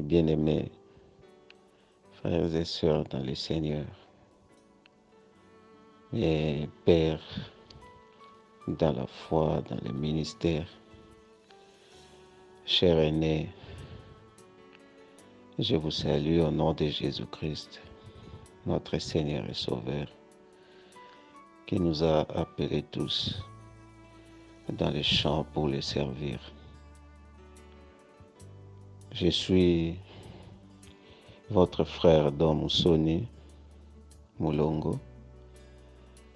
bien-aimés, frères et sœurs dans le Seigneur, mes pères dans la foi, dans le ministère, chers aînés, je vous salue au nom de Jésus-Christ, notre Seigneur et Sauveur, qui nous a appelés tous dans les champs pour le servir. Je suis votre frère Don Moussoni Moulongo.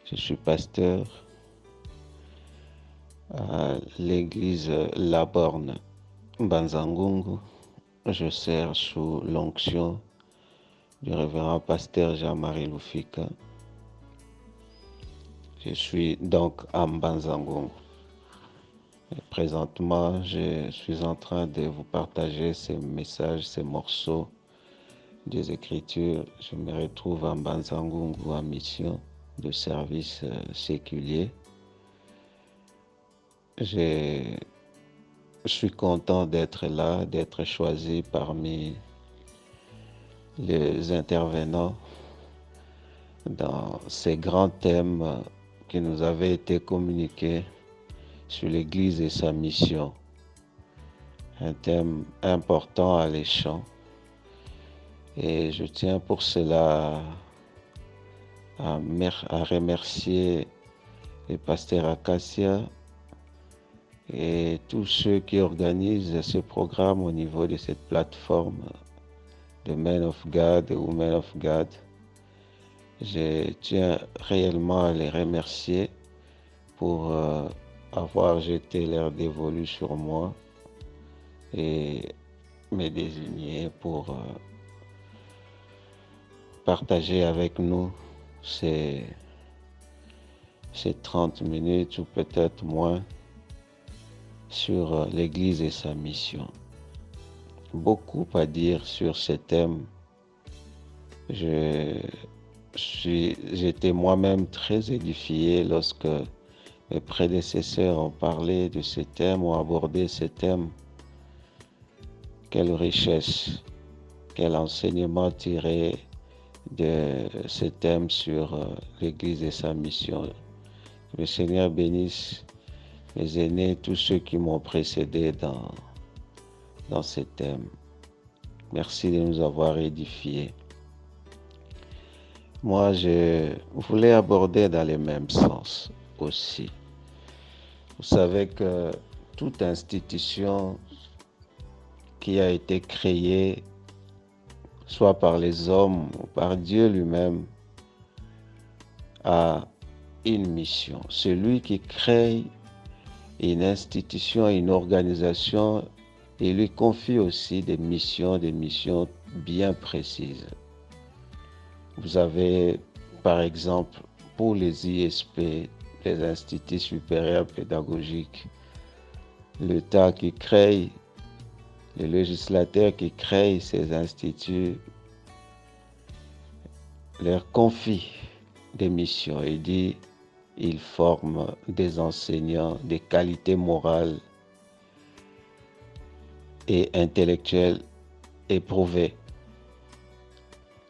Je suis pasteur à l'église La Borne Banzangungu. Je sers sous l'onction du révérend pasteur Jean-Marie Loufika. Je suis donc à Banzangungu. Et présentement, je suis en train de vous partager ces messages, ces morceaux des Écritures. Je me retrouve en Banzangungu en mission de service séculier. Je suis content d'être là, d'être choisi parmi les intervenants dans ces grands thèmes qui nous avaient été communiqués sur l'Église et sa mission. Un thème important, alléchant. Et je tiens pour cela à remercier le pasteur Acacia et tous ceux qui organisent ce programme au niveau de cette plateforme de Men of God et Women of God. Je tiens réellement à les remercier pour avoir jeté leur dévolu sur moi et me désigner pour partager avec nous ces 30 minutes ou peut-être moins sur l'Église et sa mission. Beaucoup à dire sur ce thème. J'étais moi-même très édifié lorsque mes prédécesseurs ont parlé de ce thème, ont abordé ce thème. Quelle richesse, quel enseignement tiré de ce thème sur l'Église et sa mission. Que le Seigneur bénisse mes aînés, tous ceux qui m'ont précédé dans ce thème. Merci de nous avoir édifiés. Moi, je voulais aborder dans le même sens aussi. Vous savez que toute institution qui a été créée, soit par les hommes ou par Dieu lui-même, a une mission. Celui qui crée une institution, une organisation, il lui confie aussi des missions bien précises. Vous avez, par exemple, pour les ISP, les instituts supérieurs pédagogiques, l'État qui crée, le législateur qui crée ces instituts, leur confie des missions et dit ils forment des enseignants, des qualités morales et intellectuelles éprouvées.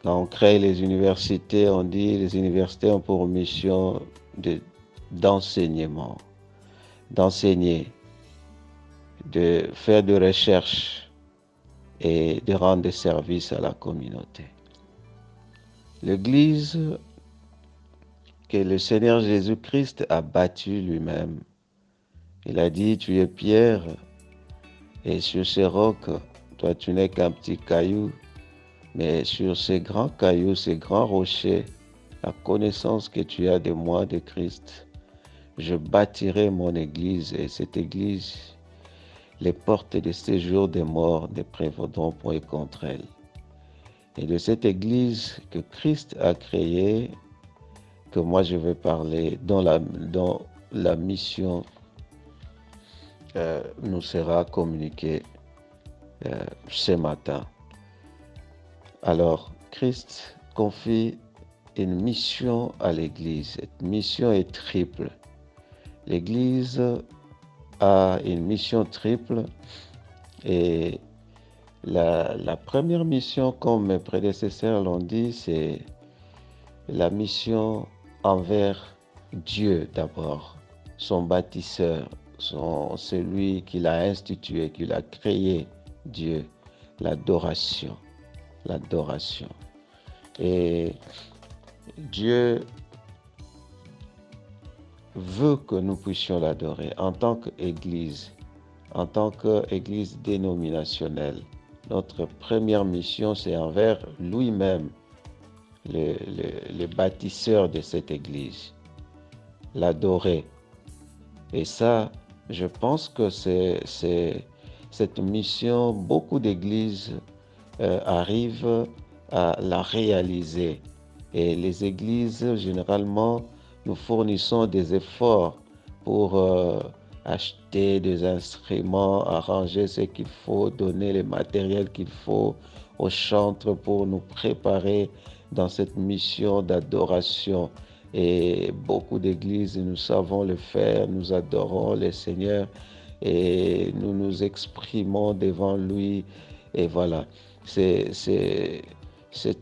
Quand on crée les universités, on dit les universités ont pour mission d'enseignement, d'enseigner, de faire de recherche et de rendre des services à la communauté. L'Église que le Seigneur Jésus-Christ a bâtie lui-même, il a dit, tu es pierre, et sur ces rocs, toi tu n'es qu'un petit caillou, mais sur ces grands cailloux, ces grands rochers, la connaissance que tu as de moi, de Christ, je bâtirai mon Église, et cette Église, les portes de séjour des morts ne prévaudront point contre elle. Et de cette Église que Christ a créée, que moi je vais parler, dont la mission nous sera communiquée ce matin. Alors, Christ confie une mission à l'Église. Cette mission est triple. L'Église a une mission triple et La première mission, comme mes prédécesseurs l'ont dit, c'est la mission envers Dieu d'abord, son bâtisseur, celui qui l'a institué, qui l'a créé, Dieu, l'adoration, l'adoration. Et Dieu veut que nous puissions l'adorer en tant qu'Église, en tant qu'Église dénominationnelle. Notre première mission, c'est envers lui-même, le bâtisseur de cette Église, l'adorer. Et ça, je pense que c'est cette mission, beaucoup d'églises arrivent à la réaliser. Et les églises, généralement, nous fournissons des efforts pour acheter des instruments, arranger ce qu'il faut, donner les matériels qu'il faut aux chantres pour nous préparer dans cette mission d'adoration. Et beaucoup d'églises, nous savons le faire, nous adorons le Seigneur et nous nous exprimons devant lui. Et voilà, cette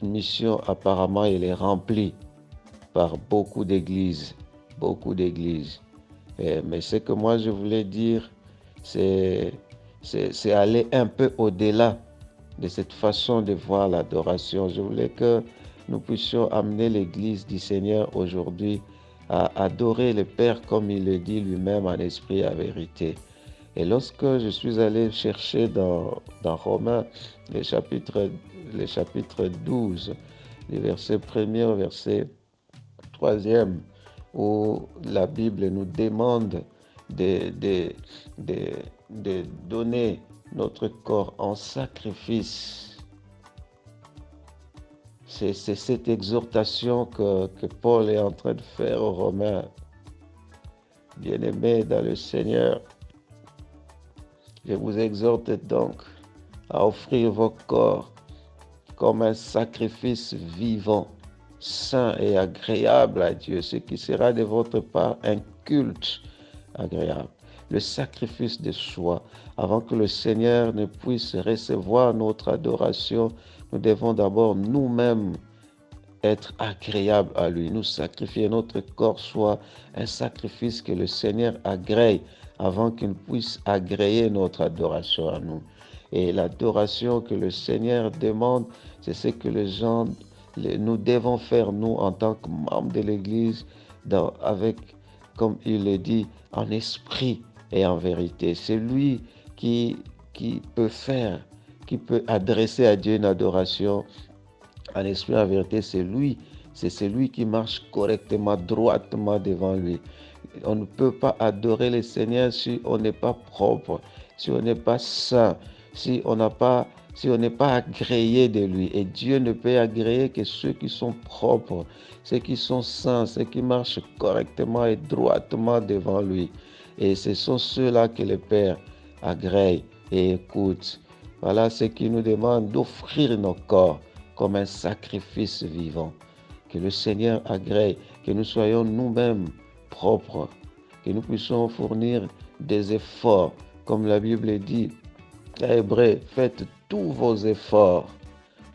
mission, apparemment, elle est remplie par beaucoup d'églises, beaucoup d'églises. Mais ce que moi je voulais dire, c'est aller un peu au-delà de cette façon de voir l'adoration. Je voulais que nous puissions amener l'Église du Seigneur aujourd'hui à adorer le Père comme il le dit lui-même en esprit et en vérité. Et lorsque je suis allé chercher dans Romains, le chapitre 12, le verset 1er au verset 3e, où la Bible nous demande de donner notre corps en sacrifice. C'est cette exhortation que Paul est en train de faire aux Romains. Bien-aimés dans le Seigneur, je vous exhorte donc à offrir vos corps comme un sacrifice vivant, saint et agréable à Dieu, ce qui sera de votre part un culte agréable. Le sacrifice de soi, avant que le Seigneur ne puisse recevoir notre adoration, nous devons d'abord nous-mêmes être agréables à lui. Nous sacrifier, notre corps soit un sacrifice que le Seigneur agrée avant qu'il puisse agréer notre adoration à nous. Et l'adoration que le Seigneur demande, c'est ce que nous devons faire, nous, en tant que membres de l'Église, avec, comme il le dit, en esprit et en vérité. C'est lui qui peut adresser à Dieu une adoration en esprit et en vérité. C'est celui qui marche correctement, droitement devant lui. On ne peut pas adorer le Seigneur si on n'est pas propre, si on n'est pas saint, si on n'est pas agréé de lui. Et Dieu ne peut agréer que ceux qui sont propres, ceux qui sont saints, ceux qui marchent correctement et droitement devant lui. Et ce sont ceux-là que le Père agrée et écoute. Voilà ce qui nous demande d'offrir nos corps comme un sacrifice vivant. Que le Seigneur agrée, que nous soyons nous-mêmes propres, que nous puissions fournir des efforts, comme la Bible dit à Hébreux, faites tous vos efforts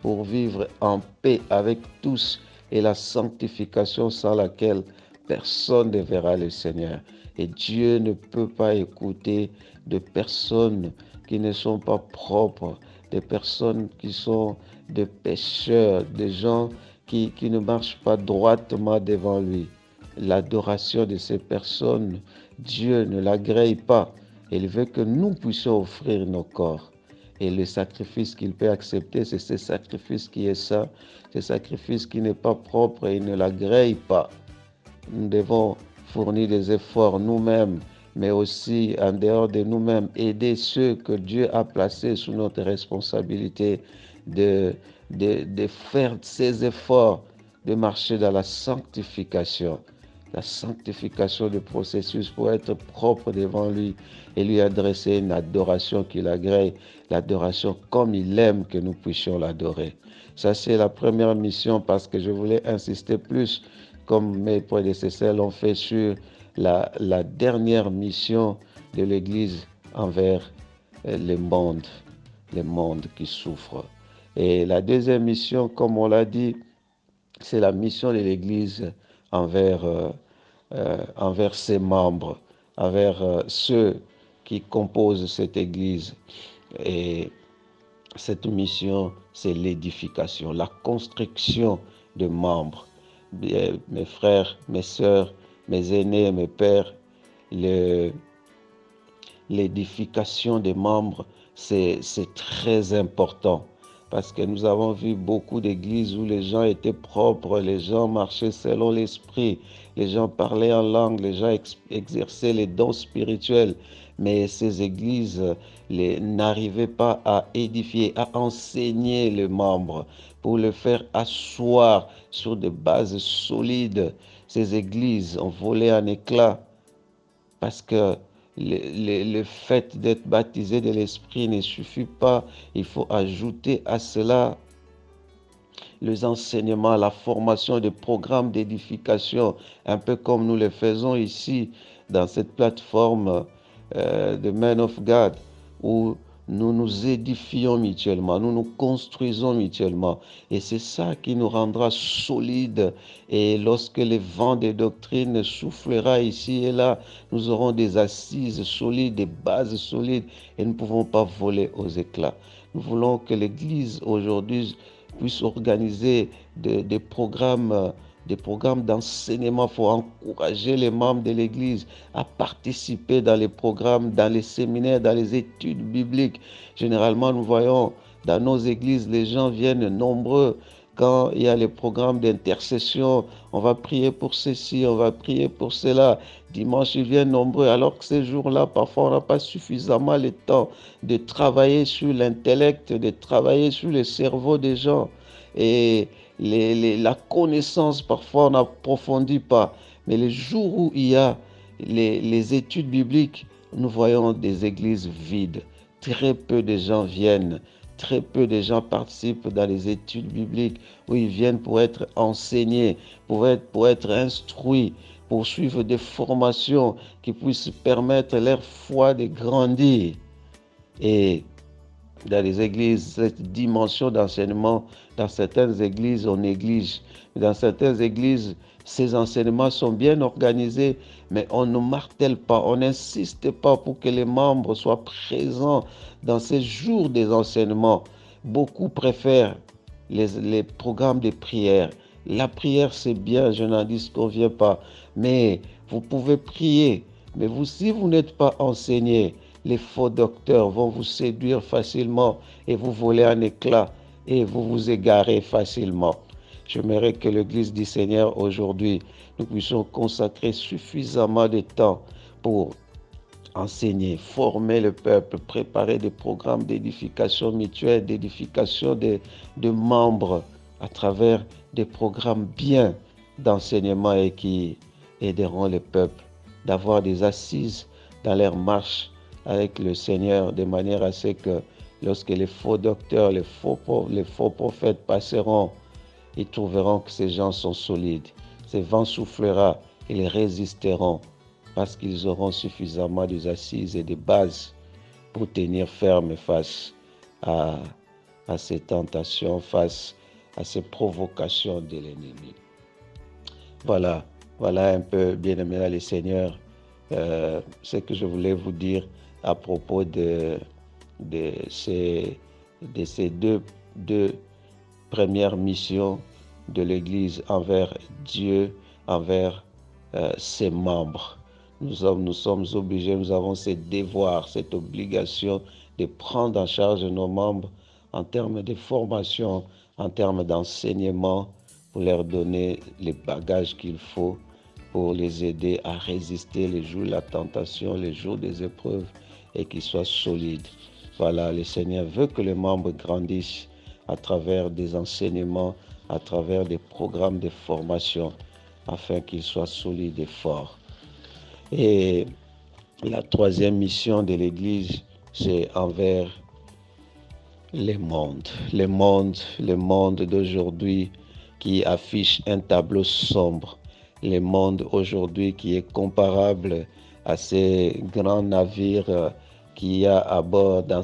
pour vivre en paix avec tous et la sanctification sans laquelle personne ne verra le Seigneur. Et Dieu ne peut pas écouter de personnes qui ne sont pas propres, des personnes qui sont des pécheurs, des gens qui ne marchent pas droitement devant lui. L'adoration de ces personnes, Dieu ne l'agrée pas. Il veut que nous puissions offrir nos corps. Et le sacrifice qu'il peut accepter, c'est ce sacrifice qui est saint, ce sacrifice qui n'est pas propre et il ne l'agrée pas. Nous devons fournir des efforts nous-mêmes, mais aussi en dehors de nous-mêmes, aider ceux que Dieu a placés sous notre responsabilité de faire ces efforts, de marcher dans la sanctification du processus pour être propre devant lui et lui adresser une adoration qu'il agrée, l'adoration comme il aime que nous puissions l'adorer. Ça, c'est la première mission parce que je voulais insister plus, comme mes prédécesseurs l'ont fait, sur la dernière mission de l'Église envers le monde. les mondes qui souffrent. Et la deuxième mission, comme on l'a dit, c'est la mission de l'Église envers, envers ses membres, envers ceux qui composent cette Église. Et cette mission, c'est l'édification, la construction de membres. Mes frères, mes sœurs, mes aînés, mes pères, l'édification des membres, c'est très important. Parce que nous avons vu beaucoup d'églises où les gens étaient propres, les gens marchaient selon l'esprit, les gens parlaient en langue, les gens exerçaient les dons spirituels. Mais ces églises n'arrivaient pas à édifier, à enseigner les membres pour le faire asseoir sur des bases solides. Ces églises ont volé en éclats parce que le fait d'être baptisé de l'Esprit ne suffit pas. Il faut ajouter à cela les enseignements, la formation des programmes d'édification, un peu comme nous le faisons ici dans cette plateforme de Men of God, où nous nous édifions mutuellement, nous nous construisons mutuellement. Et c'est ça qui nous rendra solides. Et lorsque les vents des doctrines soufflera ici et là, nous aurons des assises solides, des bases solides, et nous ne pouvons pas voler aux éclats. Nous voulons que l'Église aujourd'hui puisse organiser des programmes d'enseignement. Il faut encourager les membres de l'Église à participer dans les programmes, dans les séminaires, dans les études bibliques. Généralement, nous voyons dans nos églises, les gens viennent nombreux. Quand il y a les programmes d'intercession, on va prier pour ceci, on va prier pour cela. Dimanche, ils viennent nombreux, alors que ces jours-là, parfois, on n'a pas suffisamment le temps de travailler sur l'intellect, de travailler sur le cerveau des gens. Et la connaissance, parfois, on n'approfondit pas. Mais les jours où il y a les études bibliques, nous voyons des églises vides. Très peu de gens viennent. Très peu de gens participent dans les études bibliques où ils viennent pour être enseignés, pour être instruits, pour suivre des formations qui puissent permettre leur foi de grandir. Et dans les églises, cette dimension d'enseignement, dans certaines églises, on néglige. Dans certaines églises, ces enseignements sont bien organisés, mais on ne martèle pas, on n'insiste pas pour que les membres soient présents dans ces jours des enseignements. Beaucoup préfèrent les programmes de prière. La prière, c'est bien, je n'en disconviens pas, mais vous pouvez prier. Mais vous, si vous n'êtes pas enseigné, les faux docteurs vont vous séduire facilement et vous voler en éclats et vous vous égarez facilement. J'aimerais que l'Église du Seigneur aujourd'hui, nous puissions consacrer suffisamment de temps pour enseigner, former le peuple, préparer des programmes d'édification mutuelle, d'édification de membres à travers des programmes bien d'enseignement et qui aideront le peuple d'avoir des assises dans leur marche avec le Seigneur de manière à ce que lorsque les faux docteurs, les faux prophètes passeront, ils trouveront que ces gens sont solides. Ces vents soufflera, ils résisteront parce qu'ils auront suffisamment d'assises et de bases pour tenir ferme face à ces tentations, face à ces provocations de l'ennemi. Voilà un peu, bien-aimés les Seigneurs, ce que je voulais vous dire à propos de ces deux premières missions de l'Église envers Dieu, envers ses membres. Nous sommes obligés, nous avons ce devoir, cette obligation de prendre en charge nos membres en termes de formation, en termes d'enseignement, pour leur donner les bagages qu'il faut pour les aider à résister les jours de la tentation, les jours des épreuves, et qu'ils soient solides. Voilà, le Seigneur veut que les membres grandissent à travers des enseignements, à travers des programmes de formation, afin qu'ils soient solides et forts. Et la troisième mission de l'Église, c'est envers les mondes. Les mondes d'aujourd'hui qui affichent un tableau sombre. Les mondes aujourd'hui qui est comparable à ces grands navires qu'il y a à bord, dans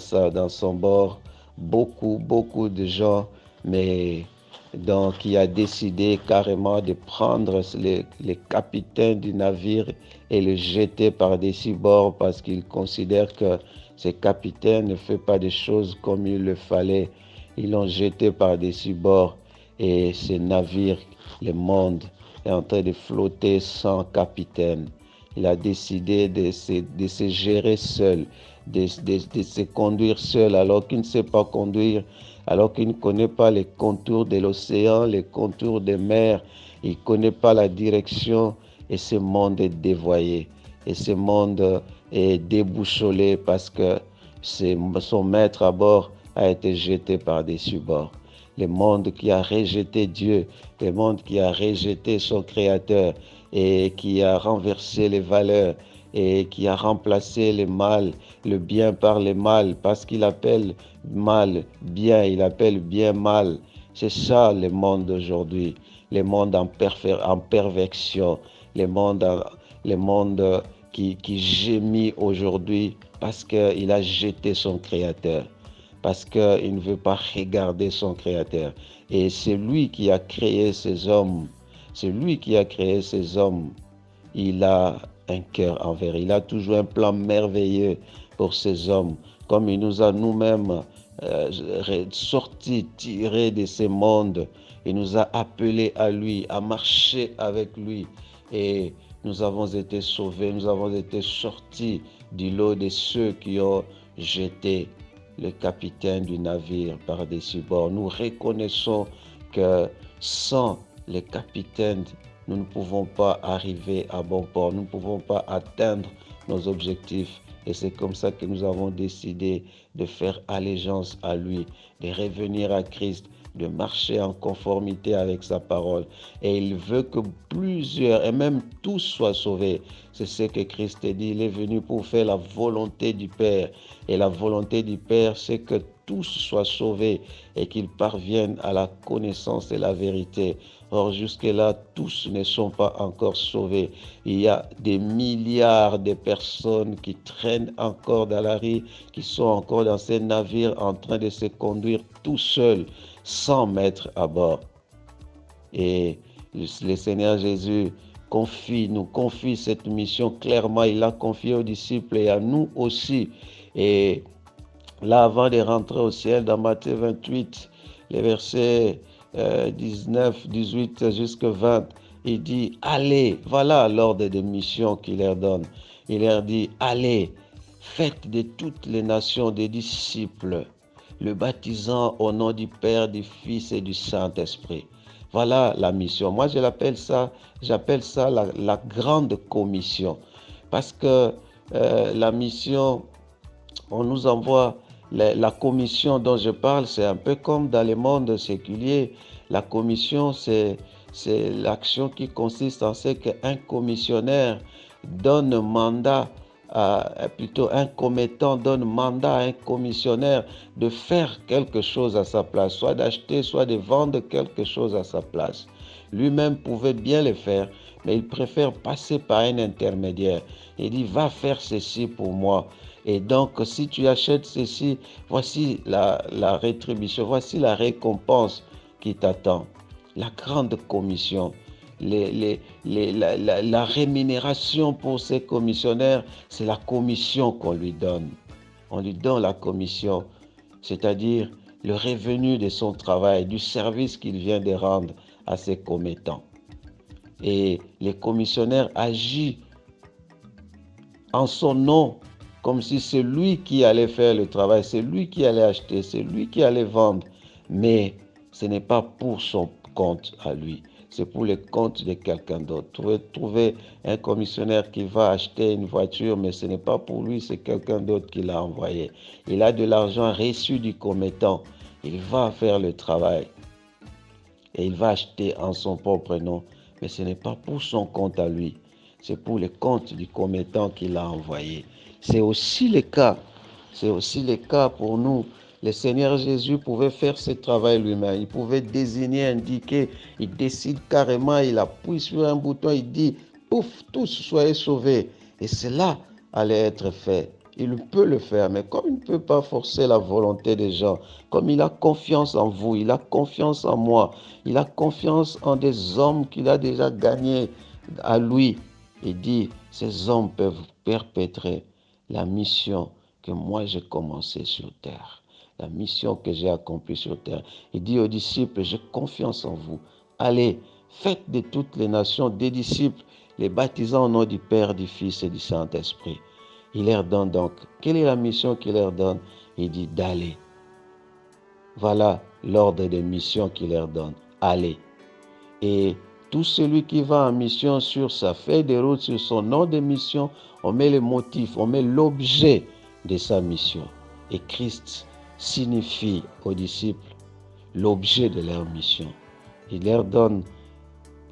son bord, beaucoup de gens, mais donc qui a décidé carrément de prendre les capitaines du navire et le jeter par-dessus bord parce qu'il considère que ces capitaines ne font pas des choses comme il le fallait. Ils l'ont jeté par-dessus bord et ce navire, le monde, est en train de flotter sans capitaine. Il a décidé de se gérer seul, de se conduire seul alors qu'il ne sait pas conduire, alors qu'il ne connaît pas les contours de l'océan, les contours des mers, il ne connaît pas la direction et ce monde est dévoyé. Et ce monde est déboussolé parce que son maître à bord a été jeté par-dessus bord. Le monde qui a rejeté Dieu, le monde qui a rejeté son Créateur et qui a renversé les valeurs et qui a remplacé le mal, le bien par le mal, parce qu'il appelle mal bien, il appelle bien mal. C'est ça le monde d'aujourd'hui, le monde en perversion, le monde qui gémit aujourd'hui parce qu'il a jeté son Créateur, parce qu'il ne veut pas regarder son Créateur. Et c'est lui qui a créé ces hommes, c'est lui qui a créé ces hommes. Il a un cœur envers, il a toujours un plan merveilleux pour ces hommes, comme il nous a nous-mêmes sortis, tirés de ce monde. Il nous a appelés à lui, à marcher avec lui. Et nous avons été sauvés, nous avons été sortis du lot de ceux qui ont jeté le capitaine du navire par-dessus bord. Nous reconnaissons que sans le capitaine, nous ne pouvons pas arriver à bon port, nous ne pouvons pas atteindre nos objectifs. Et c'est comme ça que nous avons décidé de faire allégeance à lui, de revenir à Christ, de marcher en conformité avec sa parole. Et il veut que plusieurs, et même tous, soient sauvés. C'est ce que Christ a dit. Il est venu pour faire la volonté du Père. Et la volonté du Père, c'est que tous soient sauvés et qu'ils parviennent à la connaissance de la vérité. Or, jusque-là, tous ne sont pas encore sauvés. Il y a des milliards de personnes qui traînent encore dans la rue, qui sont encore dans ces navires en train de se conduire tout seuls, sans maître à bord. Et le Seigneur Jésus nous confie cette mission clairement. Il l'a confiée aux disciples et à nous aussi. Et là, avant de rentrer au ciel, dans Matthieu 28, les versets 19, 18 jusqu'à 20, il dit, allez, voilà l'ordre de mission qu'il leur donne. Il leur dit, allez, faites de toutes les nations des disciples, le baptisant au nom du Père, du Fils et du Saint-Esprit. Voilà la mission. Moi, j'appelle ça la grande commission. Parce que la mission, on nous envoie, la commission dont je parle, c'est un peu comme dans le monde séculier. La commission, c'est l'action qui consiste en ce qu'un commissionnaire donne mandat, plutôt un commettant donne mandat à un commissionnaire de faire quelque chose à sa place, soit d'acheter, soit de vendre quelque chose à sa place. Lui-même pouvait bien le faire, mais il préfère passer par un intermédiaire. Il dit, va faire ceci pour moi. Et donc, si tu achètes ceci, voici la rétribution, voici la récompense qui t'attend. La grande commission. La rémunération pour ces commissionnaires, c'est la commission qu'on lui donne. On lui donne la commission, c'est-à-dire le revenu de son travail, du service qu'il vient de rendre à ses commettants. Et les commissionnaires agissent en son nom, comme si c'est lui qui allait faire le travail, c'est lui qui allait acheter, c'est lui qui allait vendre. Mais ce n'est pas pour son compte à lui, c'est pour le compte de quelqu'un d'autre. Trouver un commissionnaire qui va acheter une voiture, mais ce n'est pas pour lui, c'est quelqu'un d'autre qui l'a envoyé. Il a de l'argent reçu du commettant, il va faire le travail et il va acheter en son propre nom, mais ce n'est pas pour son compte à lui, c'est pour le compte du commettant qu'il a envoyé. C'est aussi le cas pour nous. Le Seigneur Jésus pouvait faire ce travail lui-même. Il pouvait désigner, indiquer, il décide carrément, il appuie sur un bouton, il dit, pouf, tous soyez sauvés. Et cela allait être fait. il peut le faire, mais comme il ne peut pas forcer la volonté des gens, comme il a confiance en vous, il a confiance en moi, il a confiance en des hommes qu'il a déjà gagnés à lui, il dit, ces hommes peuvent perpétrer la mission que moi j'ai commencée sur terre, la mission que j'ai accomplie sur terre. Il dit aux disciples, j'ai confiance en vous. Allez, faites de toutes les nations des disciples, les baptisant au nom du Père, du Fils et du Saint-Esprit. Il leur donne donc, quelle est la mission qu'il leur donne? Il dit d'aller. Voilà l'ordre de mission qu'il leur donne. Allez. Et tout celui qui va en mission sur sa feuille de route, sur son ordre de mission, on met le motif, on met l'objet de sa mission. Et Christ signifie aux disciples l'objet de leur mission. Il leur donne,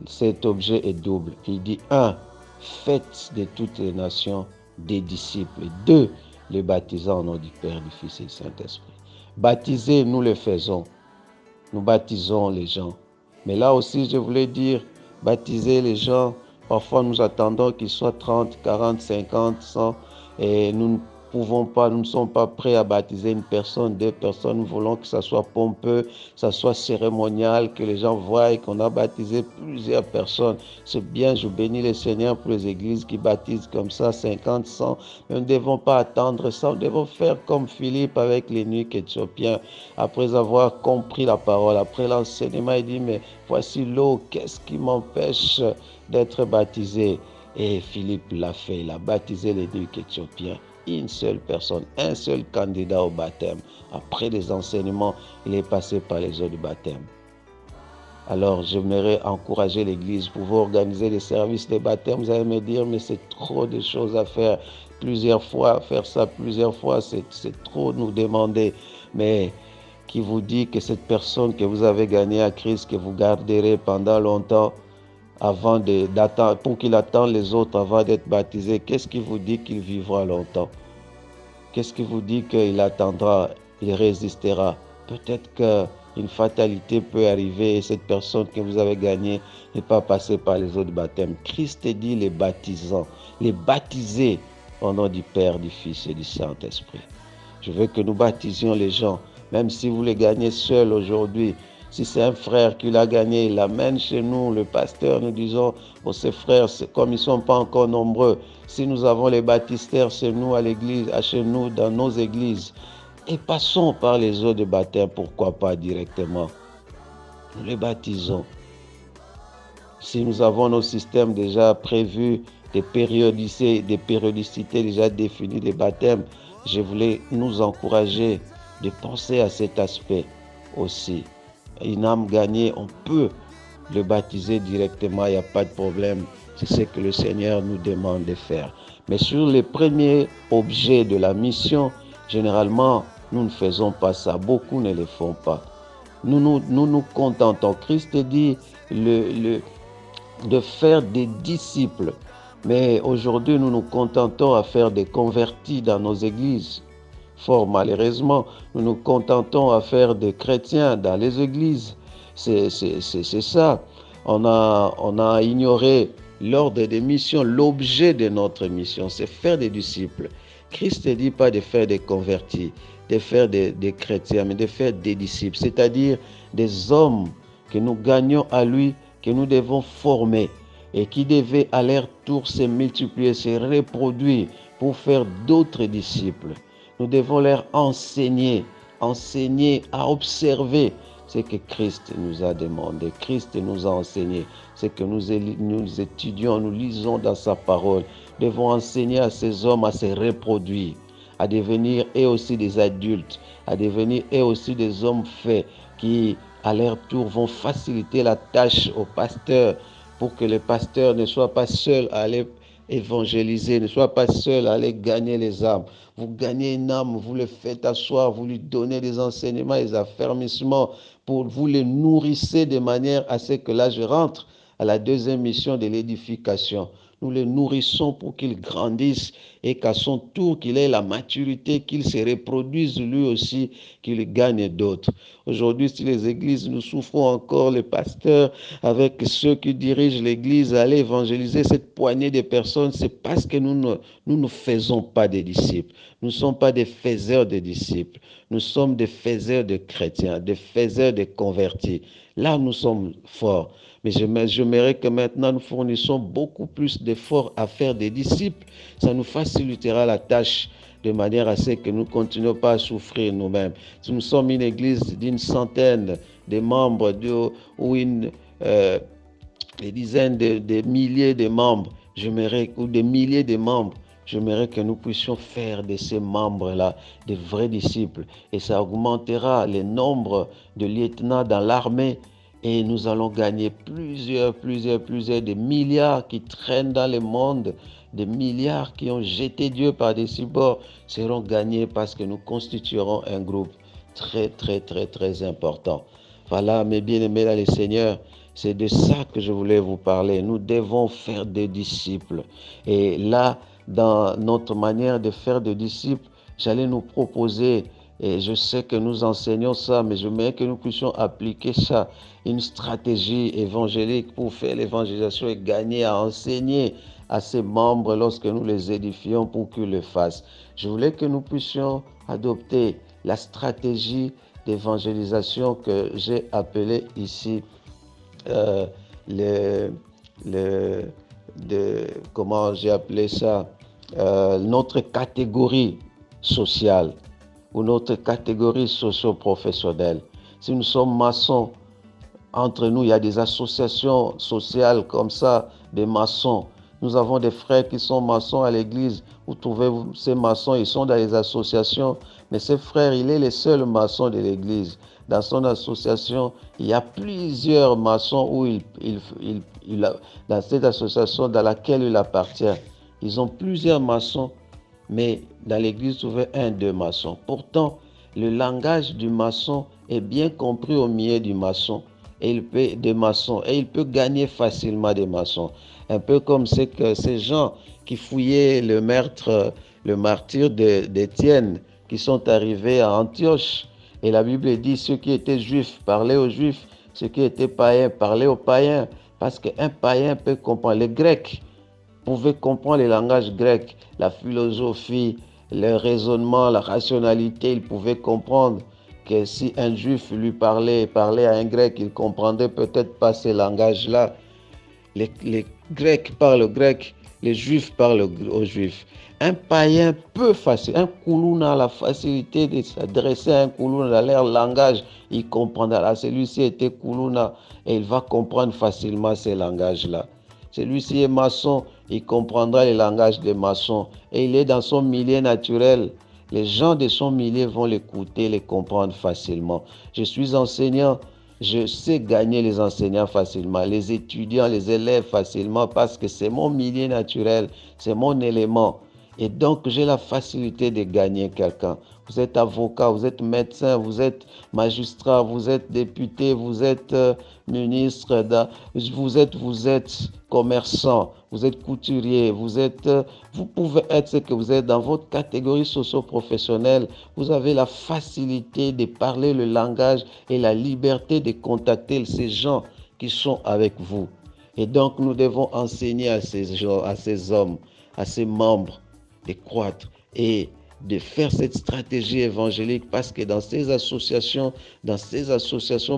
cet objet est double. Il dit, 1, faites de toutes les nations des disciples. 2, les baptisant au nom du Père, du Fils et du Saint-Esprit. Baptiser, nous le faisons. Nous baptisons les gens. Mais là aussi, je voulais dire, baptiser les gens, parfois nous attendons qu'ils soient 30, 40, 50, 100, et nous ne sommes pas prêts à baptiser une personne, 2 personnes. Nous voulons que ça soit pompeux, que ça soit cérémonial, que les gens voient qu'on a baptisé plusieurs personnes. C'est bien, je bénis le Seigneur pour les églises qui baptisent comme ça, 50, 100. Mais nous ne devons pas attendre ça, nous devons faire comme Philippe avec l'énuque éthiopien. Après avoir compris la parole, après l'enseignement, il dit, mais voici l'eau, qu'est-ce qui m'empêche d'être baptisé? Et Philippe l'a fait, il a baptisé l'énuque éthiopien. Une seule personne, un seul candidat au baptême. Après les enseignements, il est passé par les eaux du baptême. Alors, j'aimerais encourager l'Église pour vous organiser des services de baptême. Vous allez me dire, mais c'est trop de choses à faire. Plusieurs fois, faire ça plusieurs fois, c'est trop nous demander. Mais qui vous dit que cette personne que vous avez gagnée à Christ, que vous garderez pendant longtemps, pour qu'il attende les autres avant d'être baptisé, qu'est-ce qui vous dit qu'il vivra longtemps? Qu'est-ce qui vous dit qu'il attendra, il résistera? Peut-être qu'une fatalité peut arriver et cette personne que vous avez gagnée n'est pas passée par les eaux de baptême. Christ dit les baptisants, les baptiser au nom du Père, du Fils et du Saint-Esprit. Je veux que nous baptisions les gens, même si vous les gagnez seuls aujourd'hui. Si c'est un frère qui l'a gagné, il l'amène chez nous, le pasteur, nous disons, bon, ces frères, comme ils ne sont pas encore nombreux, si nous avons les baptistères chez nous à l'église, chez nous dans nos églises, et passons par les eaux de baptême, pourquoi pas directement. Nous les baptisons. Si nous avons nos systèmes déjà prévus, des périodicités déjà définies des baptêmes, je voulais nous encourager de penser à cet aspect aussi. Une âme gagnée, on peut le baptiser directement, il n'y a pas de problème. C'est ce que le Seigneur nous demande de faire. Mais sur les premiers objets de la mission, généralement, nous ne faisons pas ça. Beaucoup ne le font pas. Nous nous contentons. Christ dit de faire des disciples. Mais aujourd'hui, nous nous contentons à faire des convertis dans nos églises. Fort malheureusement, nous nous contentons à faire des chrétiens dans les églises. C'est ça. On a ignoré l'ordre des missions, l'objet de notre mission, c'est faire des disciples. Christ ne dit pas de faire des convertis, de faire des chrétiens, mais de faire des disciples, c'est-à-dire des hommes que nous gagnons à lui, que nous devons former et qui devaient à leur tour se multiplier, se reproduire pour faire d'autres disciples. Nous devons leur enseigner à observer ce que Christ nous a demandé, Christ nous a enseigné, ce que nous étudions, nous lisons dans sa parole. Nous devons enseigner à ces hommes à se reproduire, à devenir eux aussi des adultes, à devenir eux aussi des hommes faits qui, à leur tour, vont faciliter la tâche aux pasteurs pour que les pasteurs ne soient pas seuls à aller évangéliser, ne soient pas seuls à aller gagner les âmes. Vous gagnez une âme, vous le faites asseoir, vous lui donnez des enseignements, des affermissements, pour vous les nourrissez de manière à ce que là je rentre à la deuxième mission de l'édification. nous les nourrissons pour qu'ils grandissent et qu'à son tour, qu'il ait la maturité, qu'il se reproduise lui aussi, qu'il gagne d'autres. Aujourd'hui, si les églises, nous souffrons encore, les pasteurs, avec ceux qui dirigent l'église, à aller évangéliser cette poignée de personnes, c'est parce que nous ne faisons pas des disciples. Nous ne sommes pas des faiseurs de disciples. Nous sommes des faiseurs de chrétiens, des faiseurs de convertis. Là, nous sommes forts. Mais j'aimerais que maintenant nous fournissions beaucoup plus d'efforts à faire des disciples. Ça nous facilitera la tâche de manière à ce que nous ne continuions pas à souffrir nous-mêmes. Si nous sommes une église d'une centaine de membres ou des dizaines de milliers de membres, ou des milliers de membres, j'aimerais que nous puissions faire de ces membres-là de vrais disciples. Et ça augmentera le nombre de lieutenants dans l'armée. Et nous allons gagner plusieurs, des milliards qui traînent dans le monde, des milliards qui ont jeté Dieu par-dessus bord, seront gagnés parce que nous constituerons un groupe très important. Voilà, mes bien-aimés dans le Seigneur, c'est de ça que je voulais vous parler. Nous devons faire des disciples. Et là, dans notre manière de faire des disciples, j'allais nous proposer, et je sais que nous enseignons ça, mais je voudrais que nous puissions appliquer ça, une stratégie évangélique pour faire l'évangélisation et gagner à enseigner à ses membres lorsque nous les édifions pour qu'ils le fassent. Je voulais que nous puissions adopter la stratégie d'évangélisation que j'ai appelée ici comment j'ai appelé ça, notre catégorie sociale ou notre catégorie socio-professionnelle. Si nous sommes maçons, entre nous, il y a des associations sociales comme ça, des maçons. Nous avons des frères qui sont maçons à l'église. Vous trouvez ces maçons, ils sont dans les associations. Mais ces frères, il est le seul maçon de l'église. Dans son association, il y a plusieurs maçons dans cette association dans laquelle il appartient. Ils ont plusieurs maçons, mais dans l'église, vous trouvez 1-2 maçons. Pourtant, le langage du maçon est bien compris au milieu du maçon. Et il peut gagner facilement des maçons. Un peu comme ces gens qui fouillaient le martyr d'Étienne, qui sont arrivés à Antioche. Et la Bible dit, ceux qui étaient juifs parlaient aux juifs, ceux qui étaient païens parlaient aux païens, parce qu'un païen peut comprendre. Les Grecs pouvaient comprendre le langage grec, la philosophie, le raisonnement, la rationalité, ils pouvaient comprendre que si un juif lui parlait à un grec, il ne comprendrait peut-être pas ces langages-là. Les Grecs parlent grec, les Juifs parlent aux Juifs. Un païen un Koulouna a la facilité de s'adresser à un Koulouna dans leur langage, il comprendra. Celui-ci était Koulouna et il va comprendre facilement ces langages-là. Celui-ci est maçon, il comprendra les langages des maçons et il est dans son milieu naturel. Les gens de son milieu vont l'écouter, les comprendre facilement. Je suis enseignant, je sais gagner les enseignants facilement, les étudiants, les élèves facilement parce que c'est mon milieu naturel, c'est mon élément. Et donc, j'ai la facilité de gagner quelqu'un. Vous êtes avocat, vous êtes médecin, vous êtes magistrat, vous êtes député, vous êtes ministre, vous êtes commerçant, vous êtes couturier, vous pouvez être ce que vous êtes dans votre catégorie socio-professionnelle. Vous avez la facilité de parler le langage et la liberté de contacter ces gens qui sont avec vous. Et donc, nous devons enseigner à ces gens, à ces hommes, à ces membres, de croître et de faire cette stratégie évangélique parce que dans ces associations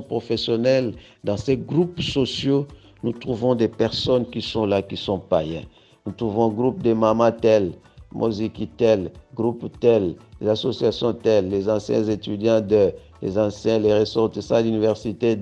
professionnelles, dans ces groupes sociaux, nous trouvons des personnes qui sont là, qui sont païens. Nous trouvons groupe de mamas tel, Moziki tel, groupe tel, les associations telles, les anciens étudiants les ressortissants de l'université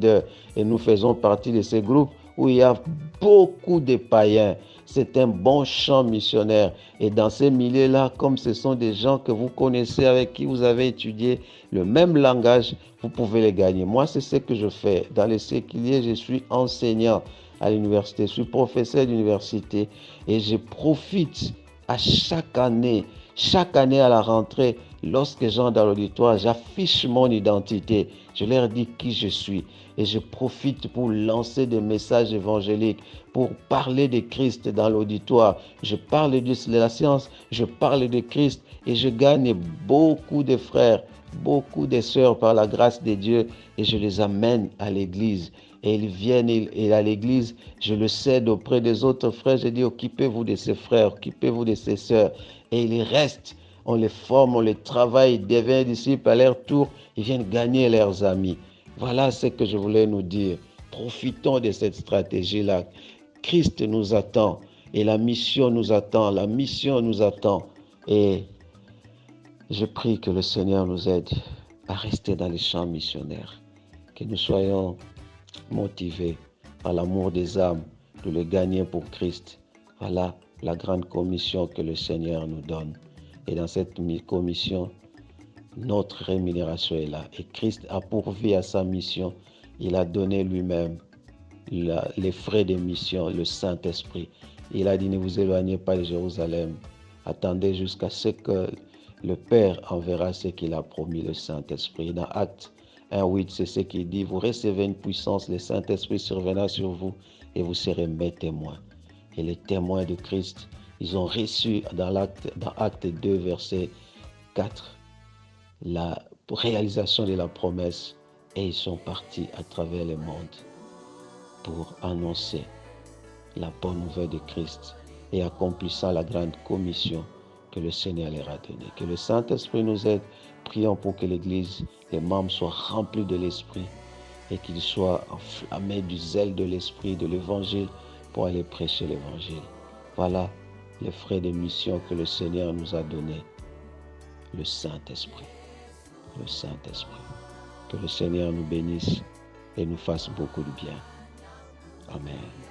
et nous faisons partie de ces groupes où il y a beaucoup de païens. C'est un bon champ missionnaire. Et dans ces milieux-là, comme ce sont des gens que vous connaissez, avec qui vous avez étudié le même langage, vous pouvez les gagner. Moi, c'est ce que je fais. Dans les séculiers, je suis enseignant à l'université, je suis professeur d'université et je profite à chaque année à la rentrée, lorsque j'entre dans l'auditoire, j'affiche mon identité. Je leur dis qui je suis. Et je profite pour lancer des messages évangéliques, pour parler de Christ dans l'auditoire. Je parle de la science, je parle de Christ et je gagne beaucoup de frères, beaucoup de sœurs par la grâce de Dieu et je les amène à l'église. Et ils viennent et à l'église, je le cède auprès des autres frères. Je dis, occupez-vous de ces frères, occupez-vous de ces sœurs. Et ils restent, on les forme, on les travaille, ils deviennent disciples à leur tour, ils viennent gagner leurs amis. Voilà ce que je voulais nous dire. Profitons de cette stratégie-là. Christ nous attend et la mission nous attend, la mission nous attend. Et je prie que le Seigneur nous aide à rester dans les champs missionnaires, que nous soyons motivés par l'amour des âmes, de les gagner pour Christ. Voilà la grande commission que le Seigneur nous donne. Et dans cette commission, notre rémunération est là. Et Christ a pourvu à sa mission. Il a donné lui-même les frais de mission, le Saint-Esprit. Il a dit, ne vous éloignez pas de Jérusalem. Attendez jusqu'à ce que le Père enverra ce qu'il a promis, le Saint-Esprit. Dans Actes 1:8, c'est ce qu'il dit, vous recevez une puissance, le Saint-Esprit surviendra sur vous et vous serez mes témoins. Et les témoins de Christ, ils ont reçu dans Acte 2, verset 4, la réalisation de la promesse et ils sont partis à travers le monde pour annoncer la bonne nouvelle de Christ et accomplissant la grande commission que le Seigneur leur a donnée. Que le Saint-Esprit nous aide. Prions pour que l'Église, les membres soient remplis de l'Esprit et qu'ils soient enflammés du zèle de l'Esprit, de l'Évangile pour aller prêcher l'Évangile. Voilà les frais de mission que le Seigneur nous a donnés. Le Saint-Esprit. Le Saint-Esprit. Que le Seigneur nous bénisse et nous fasse beaucoup de bien. Amen.